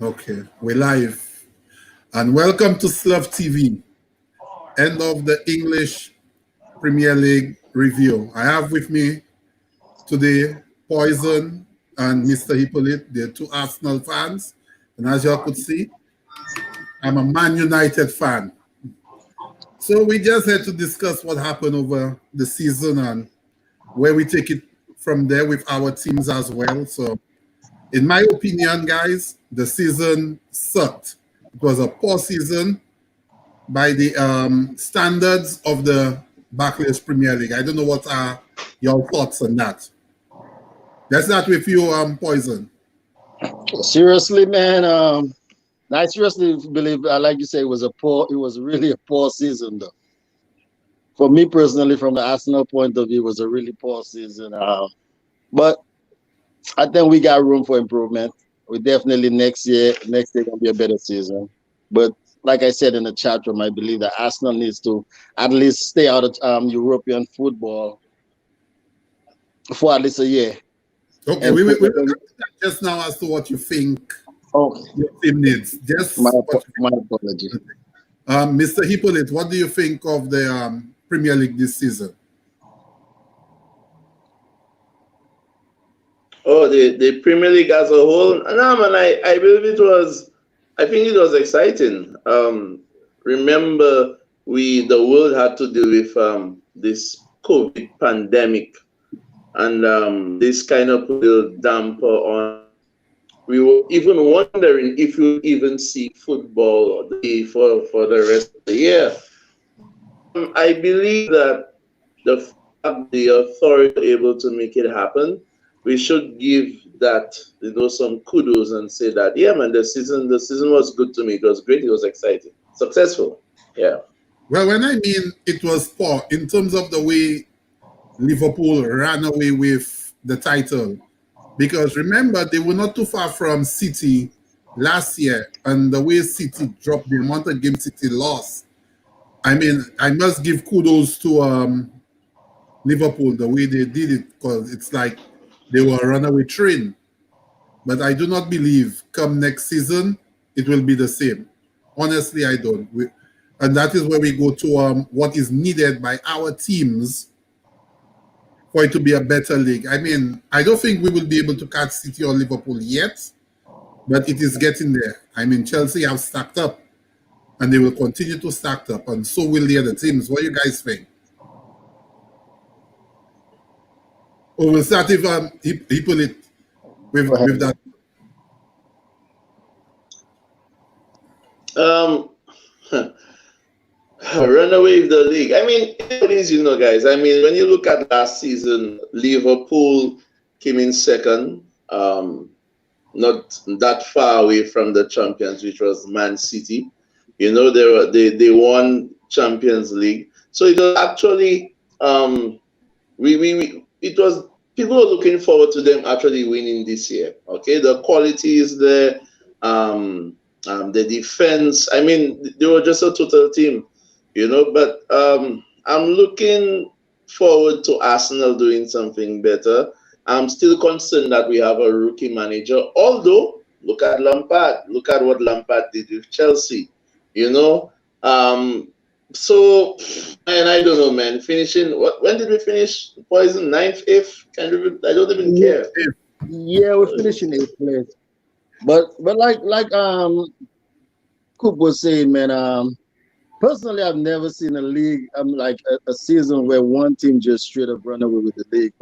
Okay, we're live. And welcome to Slav TV, end of the English Premier League review. I have with me today Poison and Mr. Hippolyte. They're two Arsenal fans. And as you all could see, I'm a Man United fan. So we just had to discuss what happened over the season and where we take it from there with our teams as well. So in my opinion, guys, the season sucked. It was a poor season by the standards of the Barclays Premier League. I don't know what are your thoughts on that. Let's start with you, Poison. Seriously, man. I seriously believe, like you say, it was really a poor season, though. For me personally, from the Arsenal point of view, it was a really poor season. But I think we got room for improvement. We definitely next year gonna be a better season. But like I said in the chat room, I believe that Arsenal needs to at least stay out of European football for at least a year. Okay, And we will focus come on, to that just now as to what you think oh, your team needs. my Just what my apology. you think. Mr. Hippolyte, what do you think of the Premier League this season? Oh, the Premier League as a whole. No, man, I believe I think it was exciting. Remember, the world had to deal with this COVID pandemic, and this kind of put a damper on. We were even wondering if you even see football for the rest of the year. I believe that the fact the authority were able to make it happen, we should give that some kudos and say that yeah, man, the season was good to me. It was great. It was exciting, successful. Yeah. Well, when I mean it was poor in terms of the way Liverpool ran away with the title, because remember they were not too far from City last year, and the way City dropped the amount of games City lost. I mean, I must give kudos to Liverpool the way they did it because it's like they were a runaway train. But I do not believe come next season it will be the same. Honestly, I don't. And that is where we go to what is needed by our teams for it to be a better league. I mean, I don't think we will be able to catch City or Liverpool yet, but it is getting there. I mean, Chelsea have stacked up, and they will continue to stack up, and so will the other teams. What do you guys think? Or we'll start with Hippolyte with that. Um, Run away with the league. I mean, it is, guys. I mean, when you look at last season, Liverpool came in second, not that far away from the champions, which was Man City. They won Champions League, so it was actually it was people were looking forward to them actually winning this year. Okay, the quality is there. The defense. I mean, they were just a total team. But I'm looking forward to Arsenal doing something better. I'm still concerned that we have a rookie manager. Although, look at Lampard. Look at what Lampard did with Chelsea. You know. So, and I don't know, man. Finishing. When did we finish? Poison ninth, eighth. I don't even care. Yeah, we're finishing eighth place. But like Coop was saying, man. Personally, I've never seen a league. Like a season where one team just straight up run away with the league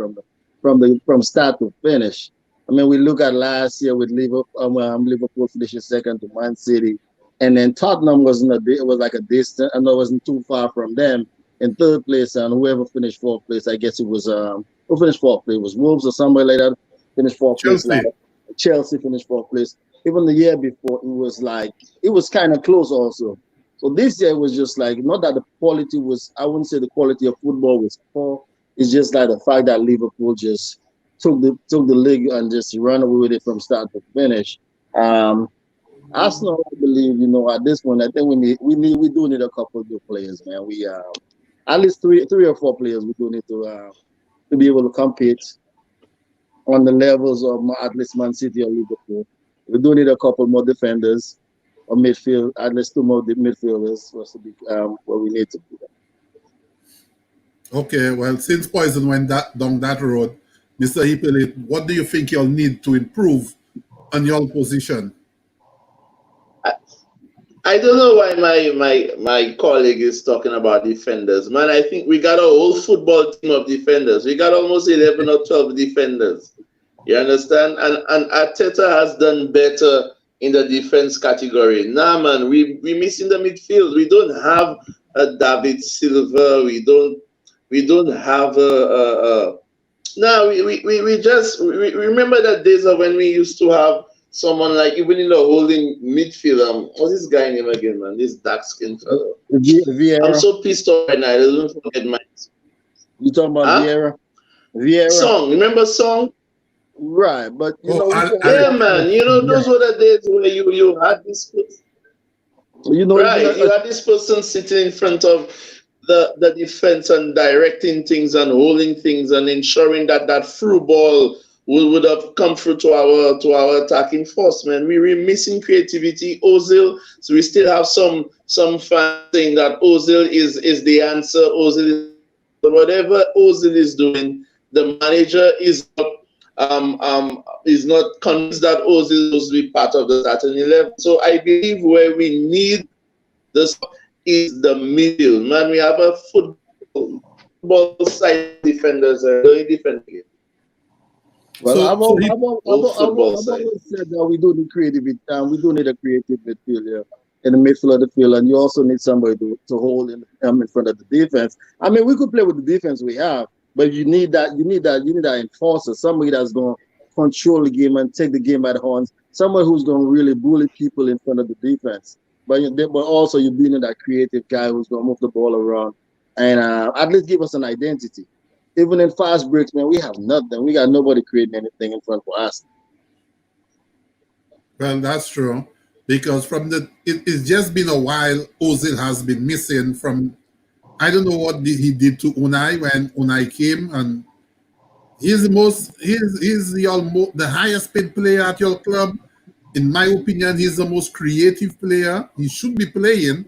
from start to finish. I mean, we look at last year with Liverpool. Liverpool finishing second to Man City, and then Tottenham it was like a distant. I know it wasn't too far from them in third place, and whoever finished fourth place, I guess it was who finished fourth place? It was Wolves or somewhere like that. Finished fourth place. Chelsea. Chelsea finished fourth place. Even the year before, it was kind of close also. So this year was just like, not that the quality was, I wouldn't say the quality of football was poor. It's just like the fact that Liverpool just took the league and just ran away with it from start to finish. Arsenal, I believe, at this point, I think we do need a couple of good players, man. We at least three or four players we do need to be able to compete on the levels of at least Man City or Liverpool. We do need a couple more defenders or midfield, at least 2 more midfielders was to be what we need to do. Okay, well, since Poison went down that road, Mr. Hippolyte, what do you think you'll need to improve on your position? I don't know why my colleague is talking about defenders. Man, I think we got a whole football team of defenders. We got almost 11 or 12 defenders. You understand? And Arteta has done better in the defense category. Nah, man, we missing the midfield. We don't have a David Silva. We don't have a no, we just remember that days of when we used to have someone like, even in the holding midfield, what's this guy name again, man? This dark skin fellow. Vieira. I'm so pissed off right now. I don't forget my. You talking about Vieira? Vieira. Song, remember Song? Right, but you know, yeah, man. You know, those were the days where you had this. You know, right, you had this person sitting in front of the defense and directing things and holding things and ensuring that that through ball would have come through to our attacking force, man. We're missing creativity. Ozil, so we still have some fans saying that Ozil is the answer. Ozil is whatever Ozil is doing, the manager is not convinced that Ozil is to be part of the starting 11. So I believe where we need this is the middle, man. We have a football side defenders and doing differently. Well, I've always said that we do need creativity. We do need a creative midfielder in the midfield of the field, and you also need somebody to hold in front of the defense. I mean, we could play with the defense we have, but you need that enforcer, somebody that's going to control the game and take the game by the horns, somebody who's going to really bully people in front of the defense. But also you need that creative guy who's going to move the ball around and at least give us an identity. Even in fast breaks, man, we have nothing. We got nobody creating anything in front for us. Well, that's true. Because it's just been a while Ozil has been missing from, I don't know what he did to Unai when Unai came, and he's the highest paid player at your club. In my opinion, he's the most creative player. He should be playing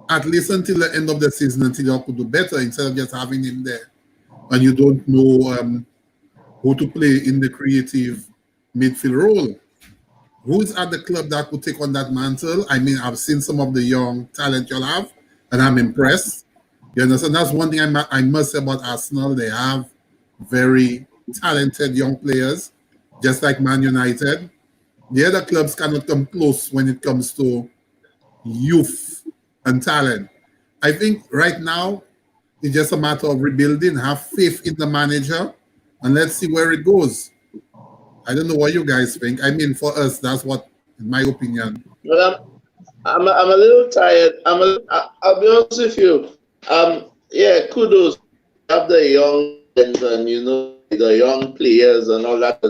at least until the end of the season, until you could do better, instead of just having him there and you don't know who to play in the creative midfield role. Who's at the club that could take on that mantle? I mean, I've seen some of the young talent you'll have, and I'm impressed. You understand? That's one thing I must say about Arsenal. They have very talented young players, just like Man United. The other clubs cannot come close when it comes to youth and talent. I think right now, it's just a matter of rebuilding, have faith in the manager, and let's see where it goes. I don't know what you guys think. I mean, for us, that's what, in my opinion. Well, I'm a little tired. I'll be honest with you. Yeah, kudos. Have the young and the young players and all that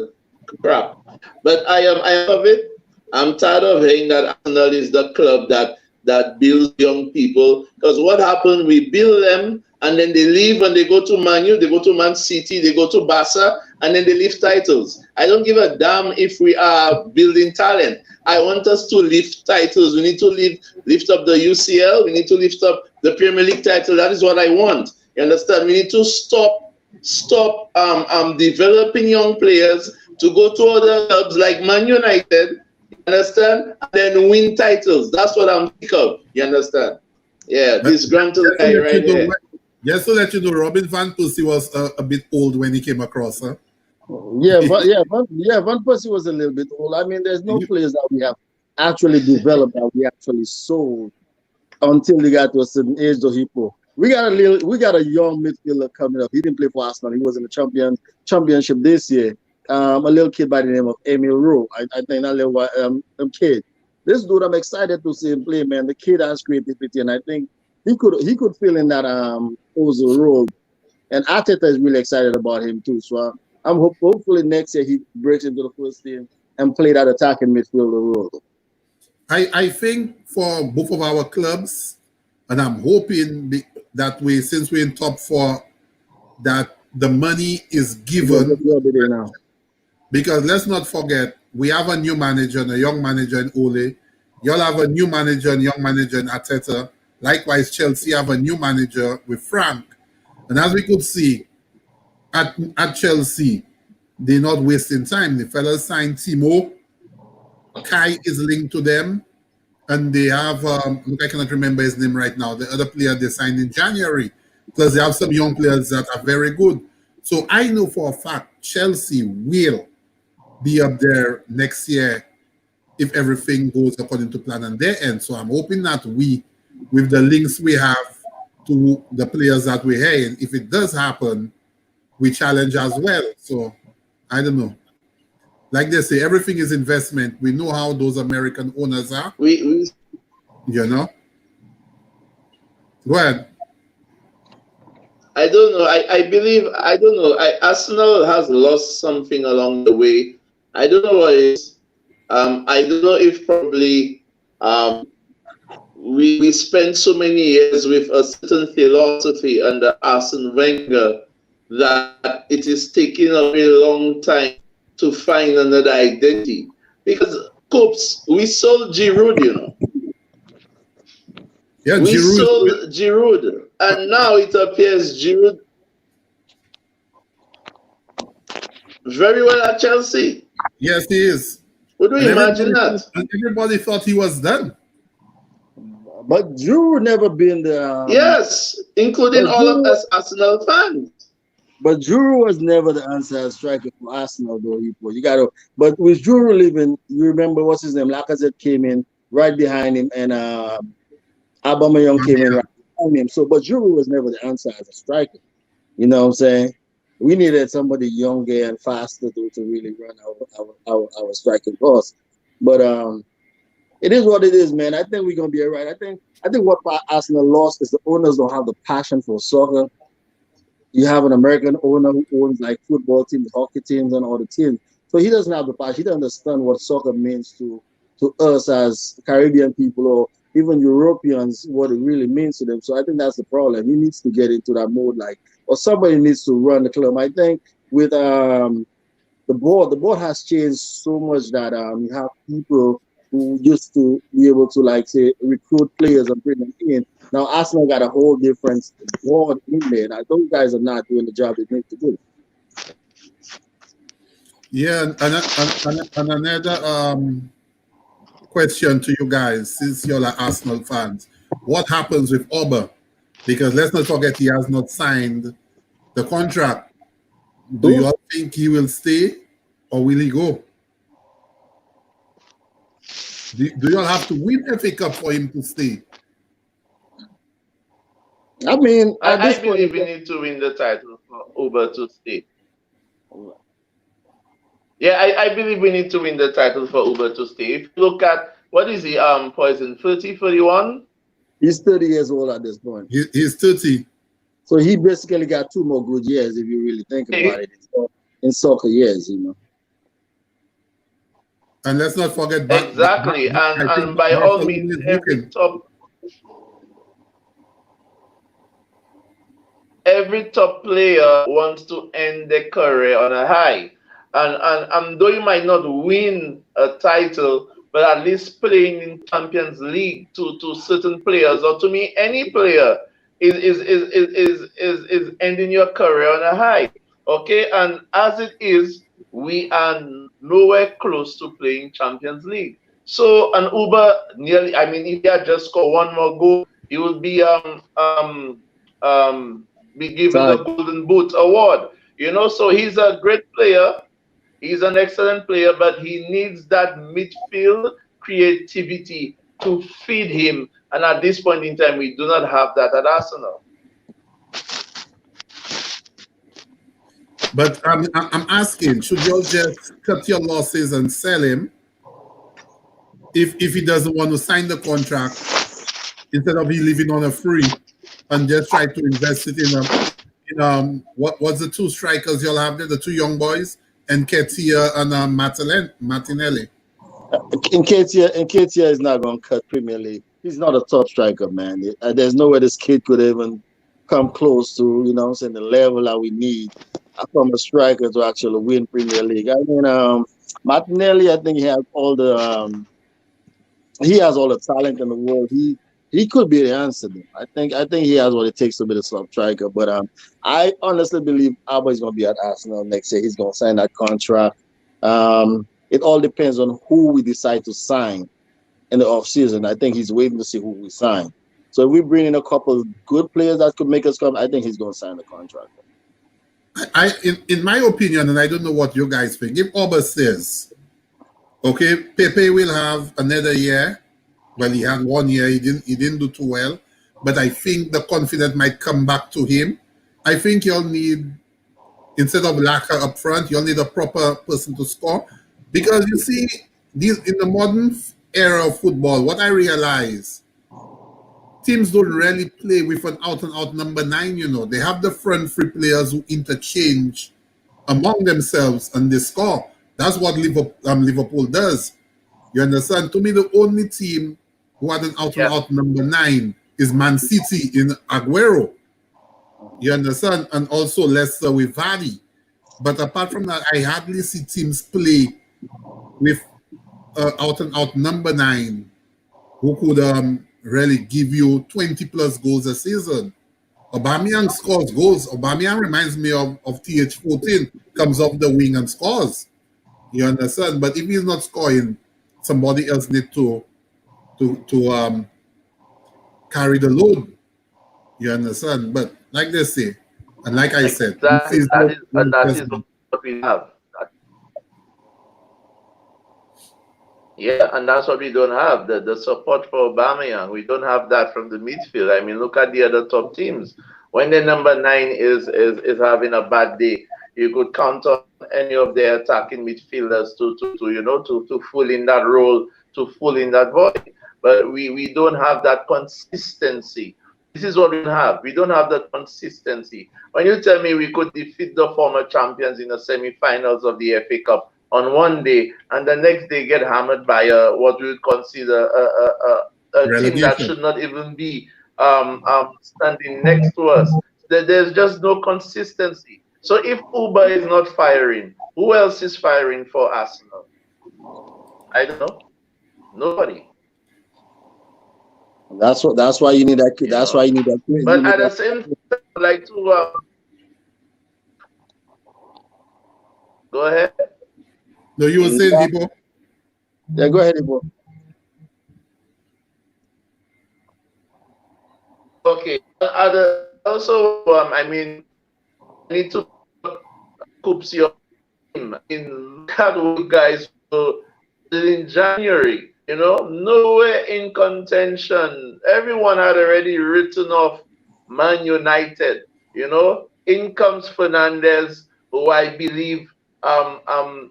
crap. But I am of it. I'm tired of hearing that Arsenal is the club that builds young people. Because what happened? We build them, and then they leave and they go to Man U, they go to Man City, they go to Barca, and then they lift titles. I don't give a damn if we are building talent. I want us to lift titles. We need to lift up the UCL. We need to lift up the Premier League title. That is what I want. You understand? We need to stop developing young players to go to other clubs like Man United. You understand? And then win titles. That's what I'm sick of. You understand? Yeah, this Grantil guy right there. Just to let you know, Robin Van Persie was a bit old when he came across, huh? Van Persie was a little bit old. I mean, there's no players that we have actually developed that we actually sold until they got to a certain age. Though Hippo, we got a young midfielder coming up. He didn't play for Arsenal. He was in the championship this year. A little kid by the name of Emil Rowe. I think that little kid. This dude, I'm excited to see him play, man. The kid has creativity, and I think he could fill in that Ozil role. And Arteta is really excited about him too. So I'm hopefully next year he breaks into the first team and play that attacking midfielder role. I think for both of our clubs, and I'm hoping that since we're in top 4, that the money is given. Because let's not forget, we have a new manager and a young manager in Ole. Y'all have a new manager and young manager in Arteta. Likewise, Chelsea have a new manager with Frank. And as we could see at Chelsea, they're not wasting time. The fellas signed Timo. Kai is linked to them. And they have, I cannot remember his name right now, the other player they signed in January. Plus, they have some young players that are very good. So I know for a fact Chelsea will be up there next year if everything goes according to plan on their end. So I'm hoping that we, with the links we have to the players that we're hiring, if it does happen, we challenge as well. So I don't know. Like they say, everything is investment. We know how those American owners are. We You know? Go ahead. I don't know. I believe, I don't know. Arsenal has lost something along the way. I don't know what it is. I don't know if probably we spent so many years with a certain philosophy under Arsene Wenger that it is taking a very long time to find another identity. Because Coops, we sold Giroud, you know. Yeah, We Giroud. sold Giroud, and now it appears Giroud very well at Chelsea. Yes, he is. Would we And imagine that? and everybody thought he was done. But Drew never been the Yes, including but all of Giroud- us Arsenal fans. But Drew was never the answer as striker for Arsenal, though. You gotta. But with Drew leaving, you remember what's his name? Lacazette came in right behind him, and Aubameyang came in right behind him. So, but Drew was never the answer as a striker. You know what I'm saying? We needed somebody younger and faster to really run our striking course. But it is what it is, man. I think we're gonna be all right. I think what Arsenal lost is the owners don't have the passion for soccer. You have an American owner who owns like football teams, hockey teams, and all the teams. So he doesn't have the passion. He doesn't understand what soccer means to us as Caribbean people or even Europeans, what it really means to them. So I think that's the problem. He needs to get into that mode, like, or somebody needs to run the club. I think with the board has changed so much that you have people who used to be able to, like, say, recruit players and bring them in. Now Arsenal got a whole different board in there. Now, those guys are not doing the job they need to do. Yeah, and another question to you guys, since you're like Arsenal fans, what happens with Oba? Because let's not forget he has not signed the contract. Do you all think he will stay or will he go? Do you all have to win FA Cup for him to stay? I mean, at I this point, believe we need to win the title for Uber to stay. Yeah, I believe we need to win the title for Uber to stay. If you look at, what is he, Poison, 30, 31? he's 30 years old at this point. He's 30. So he basically got 2 more good years if you really think about it in soccer years, you know. And let's not forget Exactly, and by all means, every top player wants to end their career on a high. And though you might not win a title, but at least playing in Champions League to certain players, or to me, any player is ending your career on a high. Okay, and as it is, we are nowhere close to playing Champions League. So an Uber nearly, I mean, if he had just scored 1 more goal, he will be given the Golden Boot award. You know, so he's a great player. He's an excellent player, but he needs that midfield creativity to feed him. And at this point in time, we do not have that at Arsenal. But I'm asking, should you just cut your losses and sell him if he doesn't want to sign the contract instead of he living on a free and just try to invest it in what's the 2 strikers you'll have there, the 2 young boys, Nketiah and Martinelli. Nketiah is not going to cut Premier League. He's not a top striker, man. There's no way this kid could even come close to, you know what I'm saying, the level that we need from a striker to actually win Premier League. I mean, Martinelli, I think he has all the talent in the world. He could be the answer. Though. I think he has what it takes to be the sub striker. But I honestly believe Alba is going to be at Arsenal next year. He's going to sign that contract. It all depends on who we decide to sign in the off season. I think he's waiting to see who we sign. So if we bring in a couple of good players that could make us come, I think he's going to sign the contract. In my opinion, and I don't know what you guys think, if Oba says, okay, Pepe will have another year. Well, he had 1 year. He didn't do too well, but I think the confidence might come back to him. I think you'll need, instead of Laka up front, you'll need a proper person to score, because you see, in the modern era of football, what I realize, teams don't really play with an out-and-out number 9. You know, they have the front three players who interchange among themselves and they score. That's what Liverpool does. You understand? To me, the only team who had an out-and-out number 9 is Man City in Aguero. You understand? And also Leicester with Vardy. But apart from that, I hardly see teams play with out-and-out number 9 who could really give you 20-plus goals a season. Aubameyang scores goals. Aubameyang reminds me of TH14, comes off the wing and scores. You understand? But if he's not scoring, somebody else needs to carry the load. You understand? But like they say, and like I said, that is what we have. Yeah, and that's what we don't have, the support for Aubameyang. We don't have that from the midfield. I mean, look at the other top teams. When the number 9 is having a bad day, you could count on any of their attacking midfielders to fill in that role, to fill in that void. But we don't have that consistency. This is what we have. We don't have that consistency. When you tell me we could defeat the former champions in the semi-finals of the FA Cup on one day, and the next day get hammered by what we would consider a team that should not even be standing next to us. There's just no consistency. So if Uber is not firing, who else is firing for Arsenal? I don't know. Nobody. That's why you need that. That's why you need that. But at the same time, I'd like to go ahead. No, you were saying, Ibo? Yeah, go ahead, Ibo. Okay. Also, I mean, I need to coops your team in that guys in January. You know, nowhere in contention. Everyone had already written off Man United. You know, in comes Fernandes, who I believe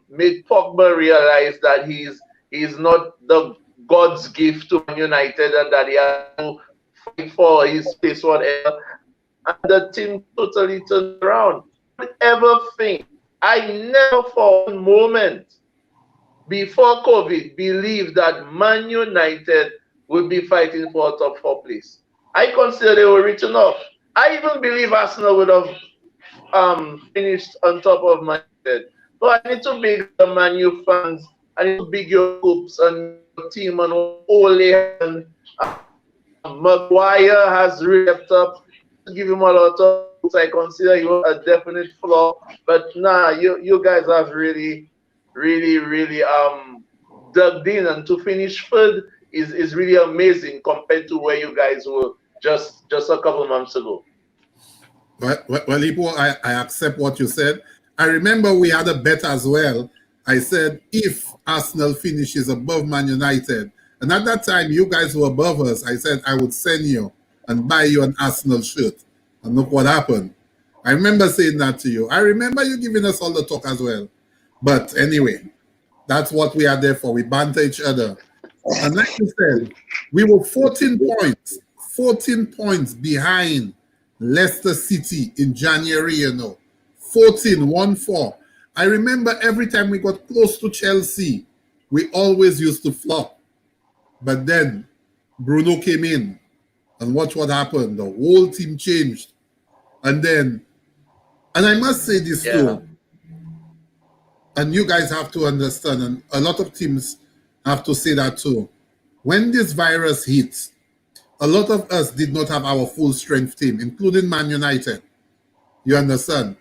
made Pogba realize that he's not the God's gift to Man United and that he has to fight for his space, whatever. And the team totally turned around. Ever think? I never for one moment before COVID believed that Man United would be fighting for a top 4 place. I consider they were written off. I even believe Arsenal would have finished on top of Man United. So I need to big the Man U fans. I need to big your hopes and your team and Ole and Maguire has ripped up. Give him a lot of. I consider you a definite flaw, but nah, you guys have really dug in, and to finish third is really amazing compared to where you guys were just a couple months ago. Well, Ibo, I accept what you said. I remember we had a bet as well. I said if Arsenal finishes above Man United, and at that time you guys were above us, I said I would send you and buy you an Arsenal shirt. And look what happened. I remember saying that to you. I remember you giving us all the talk as well. But anyway, that's what we are there for. We banter each other. And like you said, we were 14 points behind Leicester City in January, you know. 1-4. I remember every time we got close to Chelsea, we always used to flop. But then Bruno came in. And watch what happened. The whole team changed. And I must say this too. and you guys have to understand, and a lot of teams have to say that too. When this virus hit, a lot of us did not have our full strength team, including Man United. You understand?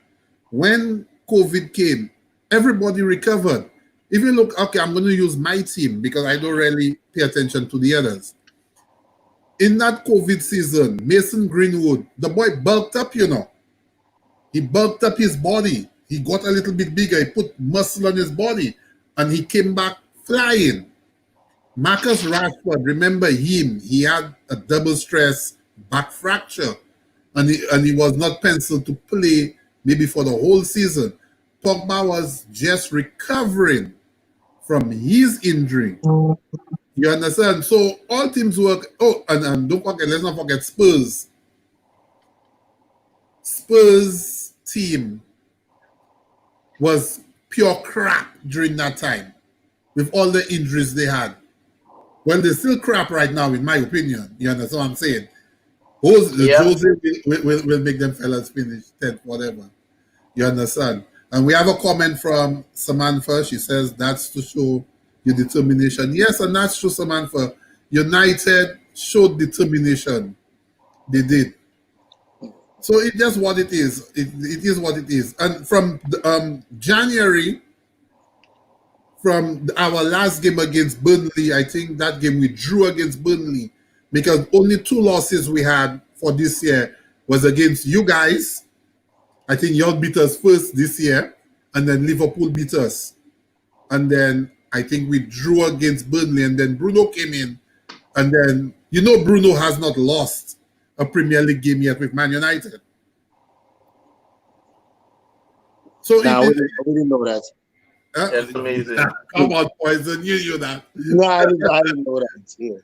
When COVID came, everybody recovered. If you look, okay, I'm going to use my team because I don't really pay attention to the others. In that COVID season, Mason Greenwood, the boy bulked up, you know. He bulked up his body. He got a little bit bigger. He put muscle on his body and he came back flying. Marcus Rashford, remember him? He had a double stress back fracture and he was not penciled to play maybe for the whole season. Pogba was just recovering from his injury. You understand? So all teams work. Oh, and don't forget, let's not forget Spurs. Spurs team was pure crap during that time with all the injuries they had. Well, they're still crap right now, in my opinion. You understand what I'm saying? Jose will make them fellas finish 10th, whatever. You understand? And we have a comment from Samantha. She says, that's to show your determination. Yes, and that's true, Samantha. United showed determination. They did. So it's just what it is. It is what it is. And from January, from our last game against Burnley, I think that game we drew against Burnley because only 2 losses we had for this year was against you guys. I think y'all beat us first this year, and then Liverpool beat us. And then I think we drew against Burnley, and then Bruno came in. And then, you know, Bruno has not lost a Premier League game yet with Man United. So Nah, we didn't know that. That's amazing. Come on, Poison, you knew that. No, I didn't know that. Yeah.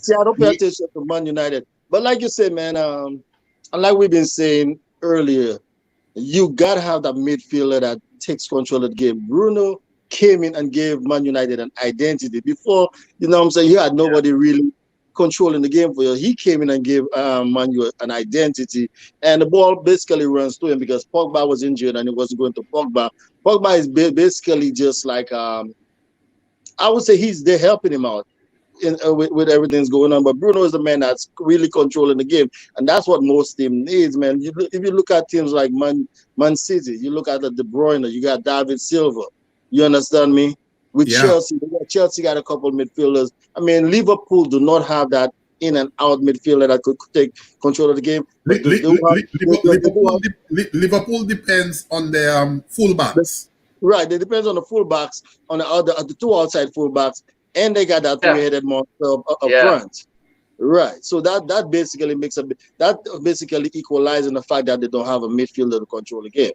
See, I don't pay attention to Man United. But like you said, man, and like we've been saying earlier, you got to have that midfielder that takes control of the game. Bruno came in and gave Man United an identity. Before, you know what I'm saying, you had nobody really controlling the game for you. He came in and gave Man U an identity, and the ball basically runs to him because Pogba was injured and it wasn't going to Pogba. Pogba is basically just like, I would say they're helping him out with everything's going on. But Bruno is the man that's really controlling the game, and that's what most team needs, man. If you look at teams like Man City, you look at the De Bruyne, you got David Silva. You understand me? With Chelsea got a couple of midfielders. I mean, Liverpool do not have that in and out midfielder that could take control of the game. Liverpool depends on their fullbacks. Right, it depends on the fullbacks, on the 2 outside fullbacks, and they got that 3-headed monster up front. Right, so that basically basically equalizing the fact that they don't have a midfielder to control the game.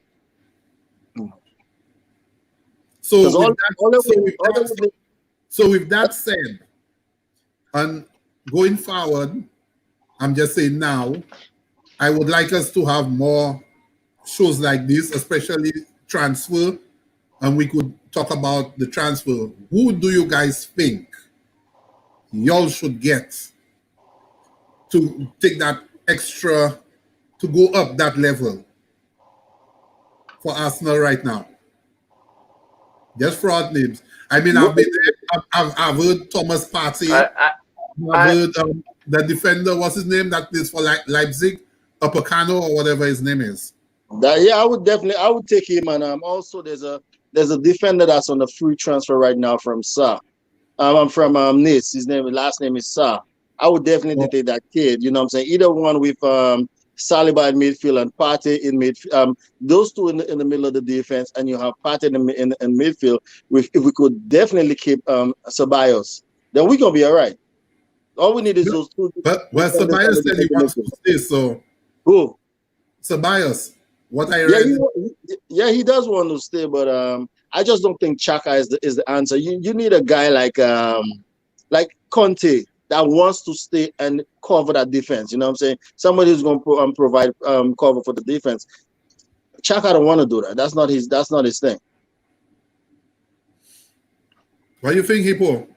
So with that said, and going forward, I'm just saying now, I would like us to have more shows like this, especially transfer, and we could talk about the transfer. Who do you guys think y'all should get to take that extra, to go up that level for Arsenal right now? Just fraud names. I mean, I've heard Thomas Partey. I've heard the defender, what's his name, that plays for Leipzig, Upamecano or whatever his name is. I would take him. And also there's a defender that's on the free transfer right now from Sa. I'm from Nice. Last name is Sa. I would definitely take that kid. You know what I'm saying? Either one with Saliba in midfield and Partey in midfield. Those two in the middle of the defense, and you have Partey in midfield. If we could definitely keep Ceballos, then we're gonna be all right. All we need is those two. But Ceballos said he wants to stay. So who? Ceballos. What I read. He does want to stay, but I just don't think Xhaka is the answer. You need a guy like Conte that wants to stay and cover that defense. You know what I'm saying? Somebody who's going to provide cover for the defense. Xhaka don't want to do that. That's not his thing. What do you think, Hippo?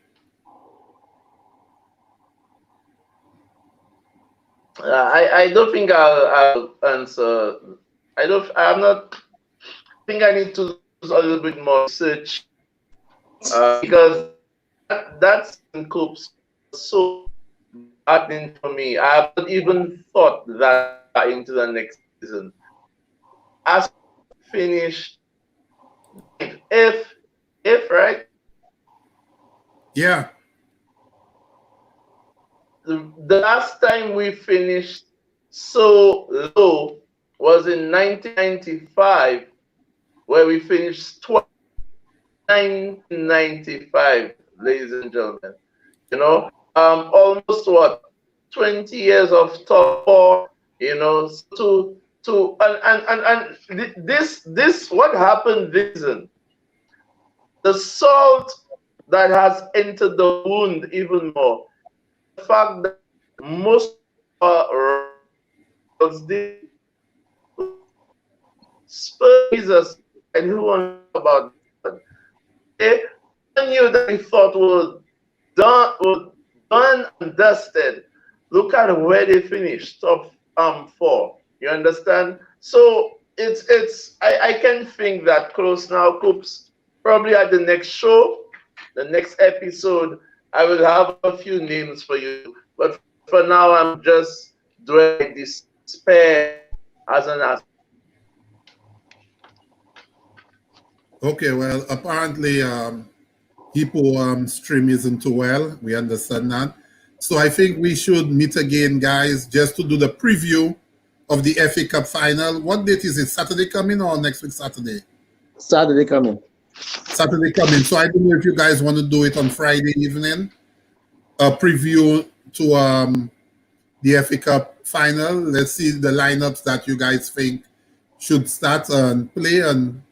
I don't think I'll answer. I think I need to a little bit more research because that's Coops so heartening for me. I haven't even thought that into the next season. As finished if right? Yeah. The last time we finished so low was in 1995, where we finished 1995, ladies and gentlemen. You know, almost what 20 years of top four. You know, and this what happened this season. The salt that has entered the wound even more. The fact that most Spurs and who won about that. They knew that we thought were done and dusted. Look at where they finished, top 4. You understand? So I can think that close now, Coops. Probably at the next show, the next episode, I will have a few names for you. But for now, I'm just doing despair as an aspect. Okay, well, apparently Hippo stream isn't too well. We understand that. So I think we should meet again, guys, just to do the preview of the FA Cup final. What date is it? Saturday coming or next week Saturday? Saturday coming. Saturday coming. So I don't know if you guys want to do it on Friday evening. A preview to the FA Cup final. Let's see the lineups that you guys think should start and play and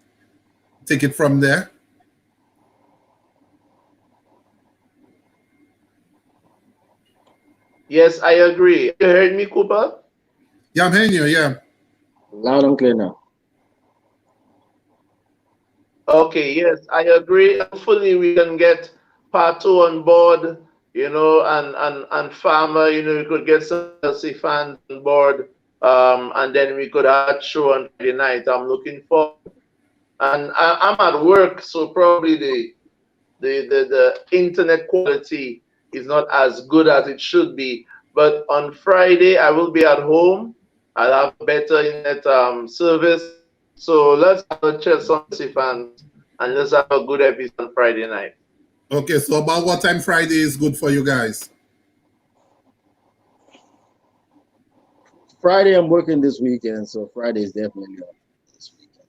take it from there. Yes, I agree. You heard me, Cooper? Yeah, I'm hearing you, yeah. Loud and clear now. Okay, yes, I agree. Hopefully we can get Pato on board, you know, and Farmer, you know, we could get some Chelsea fans on board, and then we could have a show on Friday night. I'm looking forward. And I'm at work, so probably the internet quality is not as good as it should be. But on Friday, I will be at home. I'll have better internet service. So let's have a Chelsea fans and let's have a good episode on Friday night. Okay, so about what time Friday is good for you guys? Friday, I'm working this weekend, so Friday is definitely on this weekend.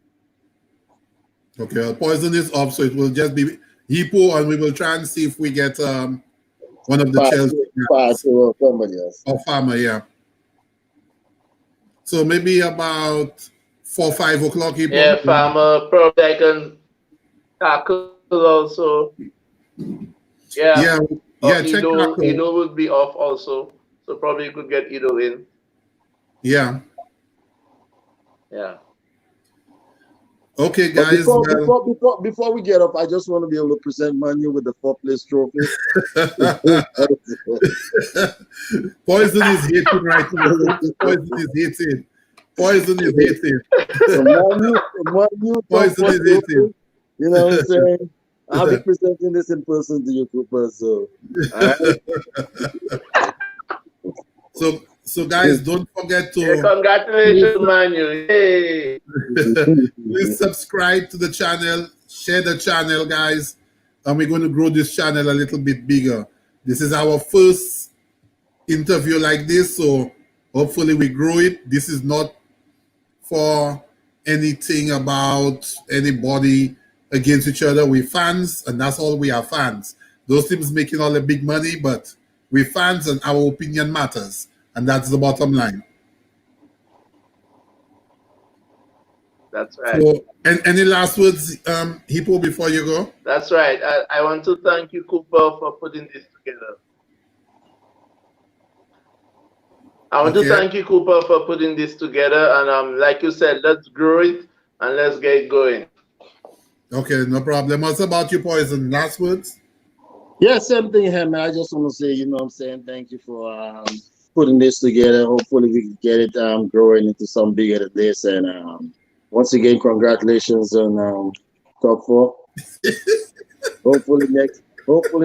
Okay, well, Poison is off, so it will just be Hippo, and we will try and see if we get one of the Chelsea or somebody else. or Farmer, yeah. So maybe about 4 or 5 o'clock. Hippo. Yeah, Farmer, probably I can tackle also. Yeah, Ido would be off also, so probably you could get Ido in. Yeah. Yeah. Okay, guys. Before we get up, I just want to be able to present Manu with the 4th place trophy. Poison is hitting right now. Poison is hitting. Poison is hitting. So Manu, Poison is hitting. You know what I'm saying? I'll be presenting this in person to you, Cooper. So, so guys, don't forget to congratulations, Manu. Hey. Please subscribe to the channel, share the channel, guys, and we're going to grow this channel a little bit bigger. This is our first interview like this, so hopefully we grow it. This is not for anything about anybody against each other. We're fans, and that's all. We are fans. Those teams making all the big money, but we're fans, and our opinion matters, and that's the bottom line. That's right. So, and any last words, Hippo, before you go? That's right. I want to thank you, Cooper, for putting this together. I want to thank you, Cooper, for putting this together. And like you said, let's grow it and let's get it going. Okay, no problem. What's about you, Poison? Last words? Yeah, same thing here, man. I just want to say, you know what I'm saying, thank you for putting this together. Hopefully we can get it growing into something bigger than this. And once again, congratulations on top four. Hopefully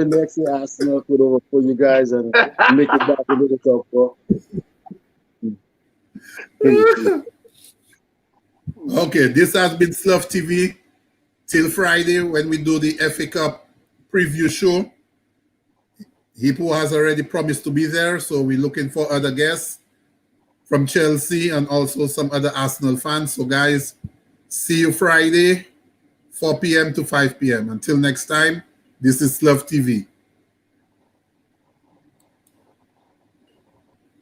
next year Arsenal could overpull you guys and make it back into the top four. Okay, this has been Slough TV till Friday when we do the FA Cup preview show. Hippo has already promised to be there, so we're looking for other guests from Chelsea and also some other Arsenal fans. So guys, see you Friday, 4 p.m. to 5 p.m. Until next time, this is Slough TV.